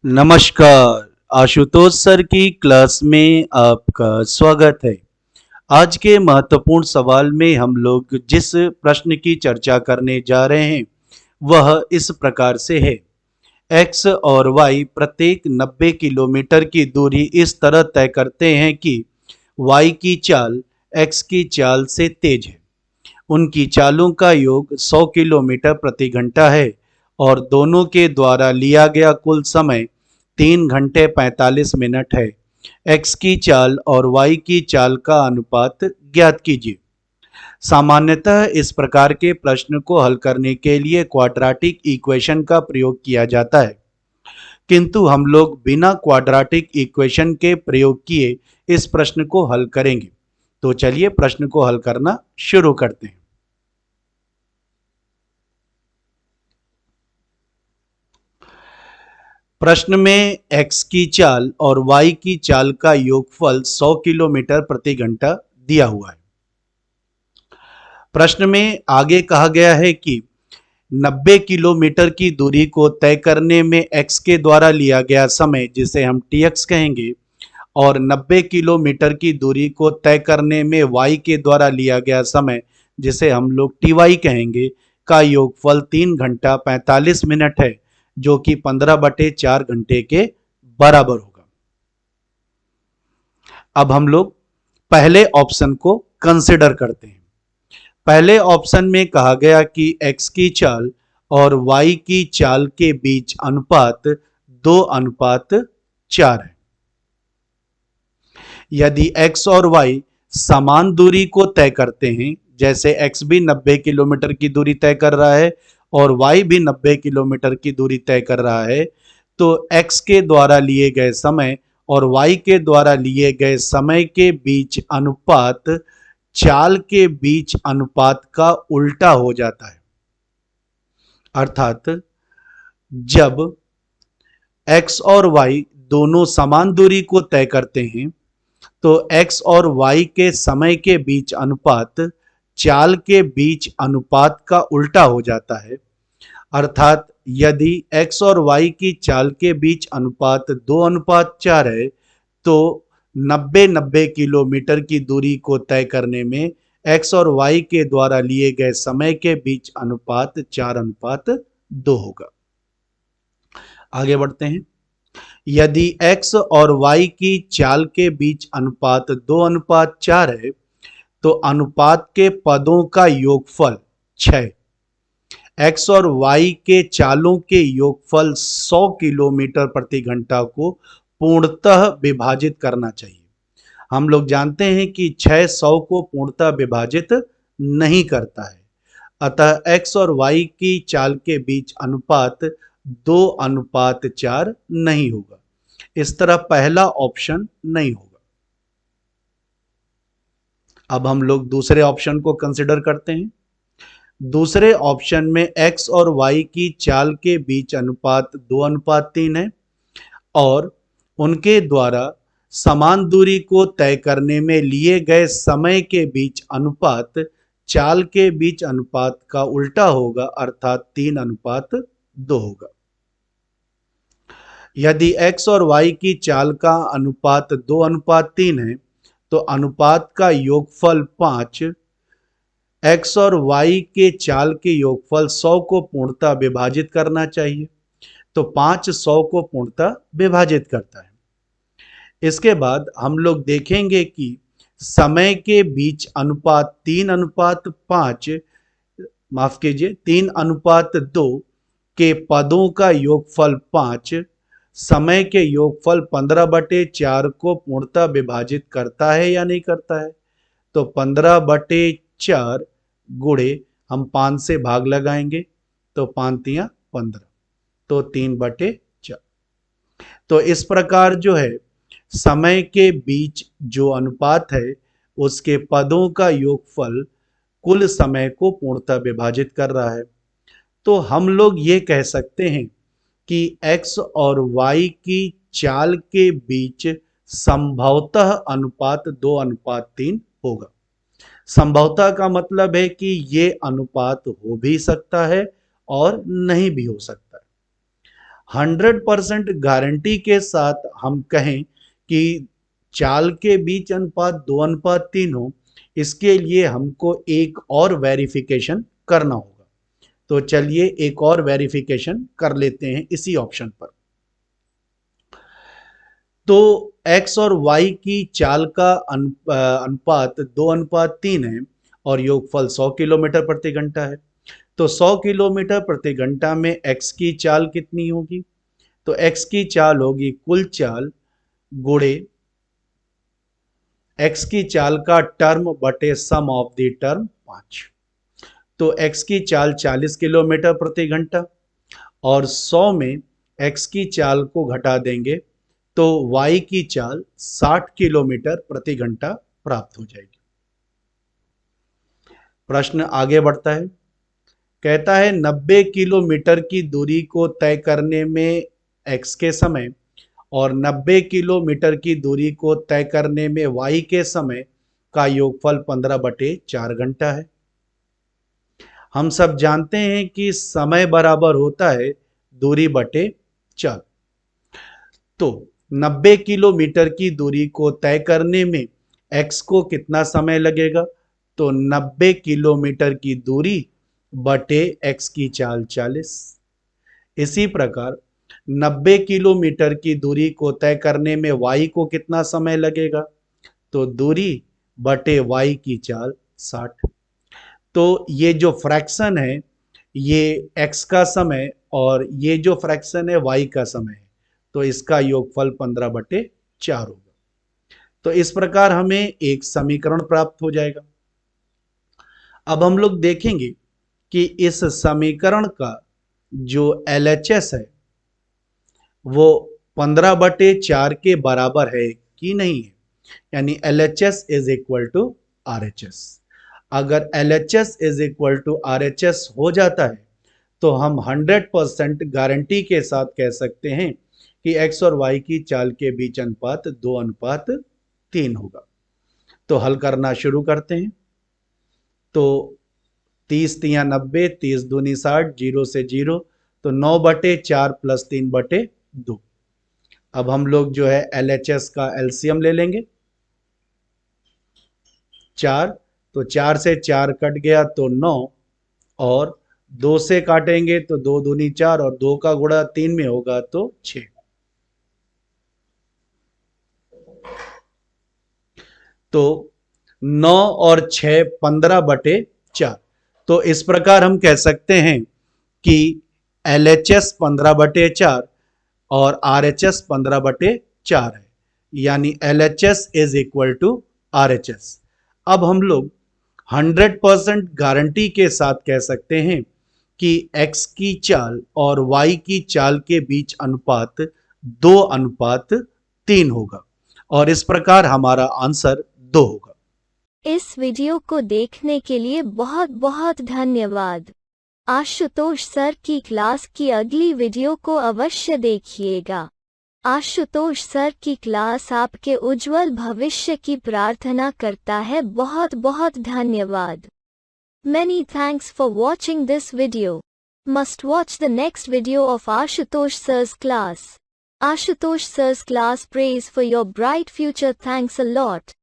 नमस्कार। आशुतोष सर की क्लास में आपका स्वागत है। आज के महत्वपूर्ण सवाल में हम लोग जिस प्रश्न की चर्चा करने जा रहे हैं वह इस प्रकार से है। एक्स और वाई प्रत्येक 90 किलोमीटर की दूरी इस तरह तय करते हैं कि वाई की चाल एक्स की चाल से तेज है। उनकी चालों का योग 100 किलोमीटर प्रति घंटा है और दोनों के द्वारा लिया गया कुल समय 3 घंटे 45 मिनट है। एक्स की चाल और वाई की चाल का अनुपात ज्ञात कीजिए। सामान्यतः इस प्रकार के प्रश्न को हल करने के लिए क्वाड्रेटिक इक्वेशन का प्रयोग किया जाता है, किंतु हम लोग बिना क्वाड्रेटिक इक्वेशन के प्रयोग किए इस प्रश्न को हल करेंगे। तो चलिए प्रश्न को हल करना शुरू करते हैं। प्रश्न में x की चाल और y की चाल का योगफल 100 किलोमीटर प्रति घंटा दिया हुआ है। प्रश्न में आगे कहा गया है कि 90 किलोमीटर की दूरी को तय करने में x के द्वारा लिया गया समय, जिसे हम tx कहेंगे, और 90 किलोमीटर की दूरी को तय करने में y के द्वारा लिया गया समय, जिसे हम लोग ty कहेंगे, का योगफल 3 घंटा 45 मिनट है, जो कि 15/4 घंटे के बराबर होगा। अब हम लोग पहले ऑप्शन को कंसिडर करते हैं। पहले ऑप्शन में कहा गया कि x की चाल और y की चाल के बीच अनुपात 2:4 है। यदि x और y समान दूरी को तय करते हैं, जैसे x भी 90 किलोमीटर की दूरी तय कर रहा है और y भी 90 किलोमीटर की दूरी तय कर रहा है, तो x के द्वारा लिए गए समय और y के द्वारा लिए गए समय के बीच अनुपात चाल के बीच अनुपात का उल्टा हो जाता है। अर्थात जब x और y दोनों समान दूरी को तय करते हैं तो x और y के समय के बीच अनुपात चाल के बीच अनुपात का उल्टा हो जाता है। अर्थात यदि x और y की चाल के बीच अनुपात 2:4 है, तो 90 किलोमीटर की दूरी को तय करने में x और y के द्वारा लिए गए समय के बीच अनुपात 4:2 होगा। आगे बढ़ते हैं। यदि x और y की चाल के बीच अनुपात 2:4 है, तो अनुपात के पदों का योगफल 6। x और y के चालों के योगफल 100 किलोमीटर प्रति घंटा को पूर्णतः विभाजित करना चाहिए। हम लोग जानते हैं कि 6 100 को पूर्णतः विभाजित नहीं करता है, अतः x और y की चाल के बीच अनुपात 2:4 नहीं होगा। इस तरह पहला ऑप्शन नहीं होगा। अब हम लोग दूसरे ऑप्शन को कंसिडर करते हैं। दूसरे ऑप्शन में x और y की चाल के बीच अनुपात 2:3 है और उनके द्वारा समान दूरी को तय करने में लिए गए समय के बीच अनुपात चाल के बीच अनुपात का उल्टा होगा, अर्थात 3:2 होगा। यदि x और y की चाल का अनुपात 2:3 है, तो अनुपात का योगफल 5। x और y के चाल के योगफल 100 को पूर्णतः विभाजित करना चाहिए, तो 5 100 को पूर्णतः विभाजित करता है। इसके बाद हम लोग देखेंगे कि समय के बीच अनुपात 3:5, माफ कीजिए 3:2 के पदों का योगफल 5 समय के योगफल 15/4 को पूर्णतः विभाजित करता है या नहीं करता है। तो 15/4 गुणे हम 5 से भाग लगाएंगे, तो 5×3 15, तो 3/4। तो इस प्रकार जो है समय के बीच जो अनुपात है उसके पदों का योगफल कुल समय को पूर्णतः विभाजित कर रहा है। तो हम लोग ये कह सकते हैं कि x और y की चाल के बीच संभवतः अनुपात 2:3 होगा। संभवतः का मतलब है कि ये अनुपात हो भी सकता है और नहीं भी हो सकता है। 100% गारंटी के साथ हम कहें कि चाल के बीच अनुपात 2:3 हो, इसके लिए हमको एक और वेरिफिकेशन करना होगा। तो चलिए एक और वेरिफिकेशन कर लेते हैं इसी ऑप्शन पर। तो x और y की चाल का अनुपात 2:3 है और योगफल 100 किलोमीटर प्रति घंटा है। तो 100 किलोमीटर प्रति घंटा में x की चाल कितनी होगी? तो x की चाल होगी कुल चाल गुणे x की चाल का टर्म बटे सम ऑफ द टर्म 5। तो x की चाल 40 किलोमीटर प्रति घंटा और 100 में x की चाल को घटा देंगे तो y की चाल 60 किलोमीटर प्रति घंटा प्राप्त हो जाएगी। प्रश्न आगे बढ़ता है, कहता है 90 किलोमीटर की दूरी को तय करने में x के समय और 90 किलोमीटर की दूरी को तय करने में y के समय का योगफल 15/4 घंटा है। हम सब जानते हैं कि समय बराबर होता है दूरी बटे चाल। तो 90 किलोमीटर की दूरी को तय करने में x को कितना समय लगेगा? तो 90 किलोमीटर की दूरी बटे x की चाल 40। इसी प्रकार 90 किलोमीटर की दूरी को तय करने में y को कितना समय लगेगा? तो दूरी बटे y की चाल 60। तो ये जो फ्रैक्शन है ये x का समय और ये जो फ्रैक्शन है y का समय है, तो इसका योगफल 15/4 होगा। तो इस प्रकार हमें एक समीकरण प्राप्त हो जाएगा। अब हम लोग देखेंगे कि इस समीकरण का जो LHS है वो 15/4 के बराबर है कि नहीं है, यानी LHS is equal to RHS। अगर LHS is equal to RHS हो जाता है तो हम 100% गारंटी के साथ कह सकते हैं कि x और y की चाल के बीच अनुपात 2:3 होगा। तो हल करना शुरू करते हैं। तो 30 × 90, 30 दूनी 60, 0 से 0, तो 9/4 + 3/2। अब हम लोग जो है LHS का LCM ले लेंगे। 4, तो 4 से 4 कट गया तो 9 और 2 से काटेंगे तो 2 दूनी 4 और 2 का गुणा 3 में होगा तो 6। तो 9 और 6 15/4। तो इस प्रकार हम कह सकते हैं कि LHS 15/4 और RHS 15/4 है, यानी LHS is equal to RHS। अब हम लोग 100% गारंटी के साथ कह सकते हैं कि x की चाल और y की चाल के बीच अनुपात 2:3 होगा और इस प्रकार हमारा आंसर 2 होगा। इस वीडियो को देखने के लिए बहुत बहुत धन्यवाद। आशुतोष सर की क्लास की अगली वीडियो को अवश्य देखिएगा। आशुतोष सर की क्लास आपके उज्जवल भविष्य की प्रार्थना करता है। बहुत बहुत धन्यवाद। Many thanks for watching this video. Must watch the next video of Ashutosh sir's class. Ashutosh sir's class prays for your bright future. Thanks a lot.